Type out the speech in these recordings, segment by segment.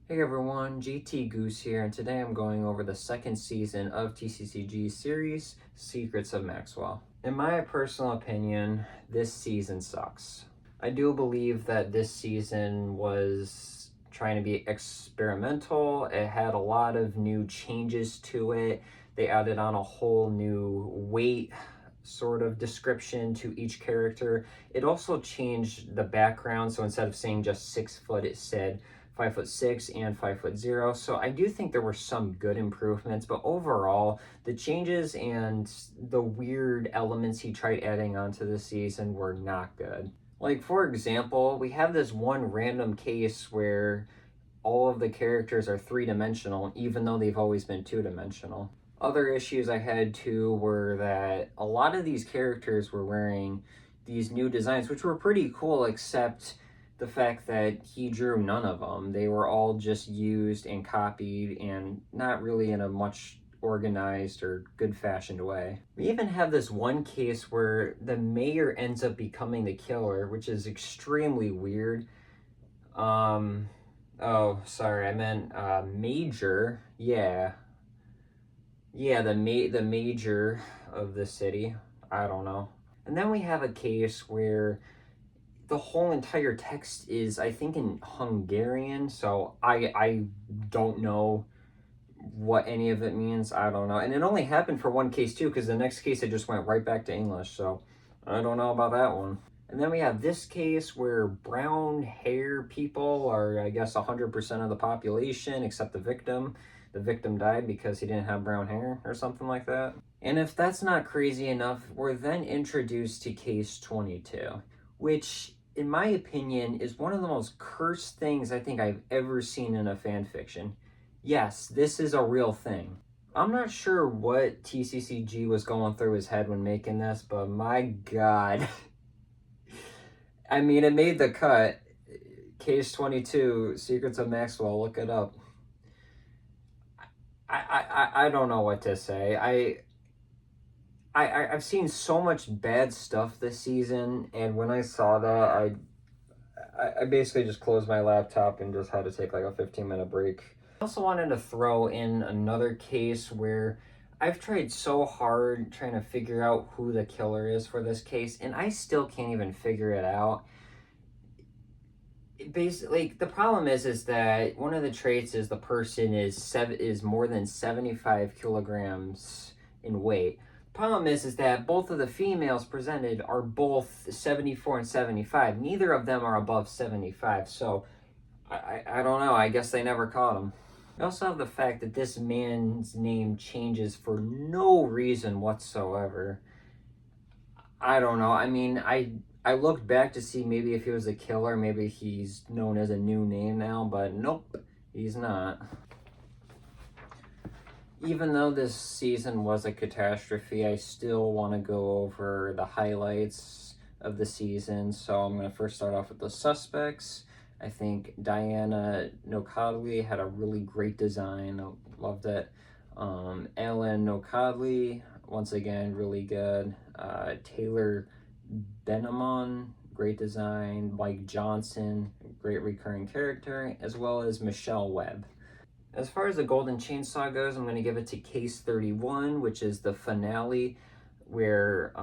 Hey everyone, GT Goose here, and today I'm going over the second season of TCCG series, Secrets of Maxwell. In my personal opinion, this season sucks. I do believe that this season was trying to be experimental. It had a lot of new changes to it. They added on a whole new weight sort of description to each character. It also changed the background, so instead of saying just 6 foot, it said 5'6" and 5'0". So I do think there were some good improvements, but overall, the changes and the weird elements he tried adding onto the season were not good. Like, for example, we have this one random case where all of the characters are three-dimensional, even though they've always been two-dimensional. Other issues I had too were that a lot of these characters were wearing these new designs, which were pretty cool, except the fact that he drew none of them. They were all just used and copied and not really in a much organized or good fashioned way. We even have this one case where the mayor ends up becoming the killer, which is extremely weird. Oh, sorry, I meant major. Yeah, the major of the city. I don't know. And then we have a case where the whole entire text is, I think, in Hungarian, so I don't know what any of it means. I don't know. And it only happened for one case too, because the next case it just went right back to English, so I don't know about that one. And then we have this case where brown hair people are, I guess, 100% of the population except the victim. The victim died because he didn't have brown hair or something like that. And if that's not crazy enough, we're then introduced to case 22, which, in my opinion, is one of the most cursed things I think I've ever seen in a fan fiction. Yes, this is a real thing. I'm not sure what TCCG was going through his head when making this, but my God. I mean, it made the cut. Case 22, Secrets of Maxwell, look it up. I don't know what to say. I've seen so much bad stuff this season, and when I saw that, I basically just closed my laptop and just had to take like a 15-minute break. I also wanted to throw in another case where I've tried so hard trying to figure out who the killer is for this case, and I still can't even figure it out. Basically, the problem is that one of the traits is the person is more than 75 kilograms in weight. Problem is that both of the females presented are both 74 and 75. Neither of them are above 75, so I don't know. I guess they never caught him. We also have the fact that this man's name changes for no reason whatsoever. I don't know. I mean, I looked back to see maybe if he was a killer, maybe he's known as a new name now, but nope, he's not. Even though this season was a catastrophe, I still want to go over the highlights of the season. So I'm going to first start off with the suspects. I think Diana Nokadli had a really great design. I loved it. Alan Nokadli, once again, really good. Taylor Benamon, great design. Mike Johnson, great recurring character, as well as Michelle Webb. As far as the Golden Chainsaw goes, I'm going to give it to Case 31, which is the finale where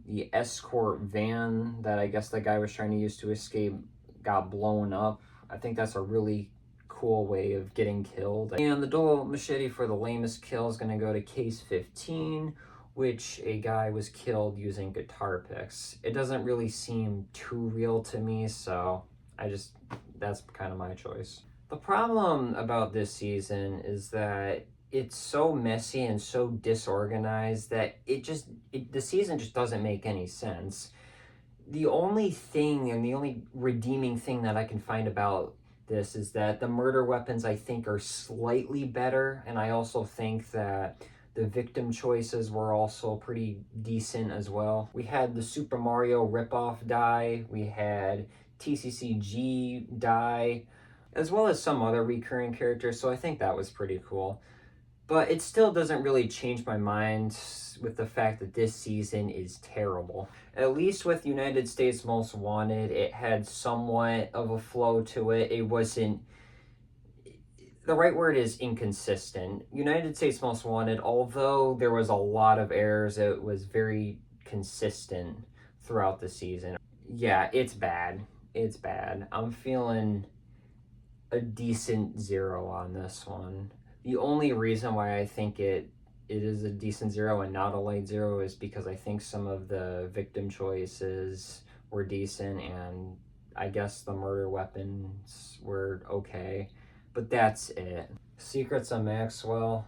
the escort van that I guess the guy was trying to use to escape got blown up. I think that's a really cool way of getting killed. And the dual machete for the lamest kill is going to go to Case 15, which a guy was killed using guitar picks. It doesn't really seem too real to me, so that's kind of my choice. The problem about this season is that it's so messy and so disorganized that the season just doesn't make any sense. The only thing and the only redeeming thing that I can find about this is that the murder weapons, I think, are slightly better, and I also think that the victim choices were also pretty decent as well. We had the Super Mario ripoff die, we had TCCG die, as well as some other recurring characters, so I think that was pretty cool. But it still doesn't really change my mind with the fact that this season is terrible. At least with United States Most Wanted, it had somewhat of a flow to it. the right word is inconsistent. United States Most Wanted, although there was a lot of errors, it was very consistent throughout the season. Yeah, it's bad. It's bad. I'm feeling a decent 0 on this one. The only reason why I think it is a decent 0 and not a light 0 is because I think some of the victim choices were decent, and I guess the murder weapons were okay, but that's it. Secrets of Maxwell.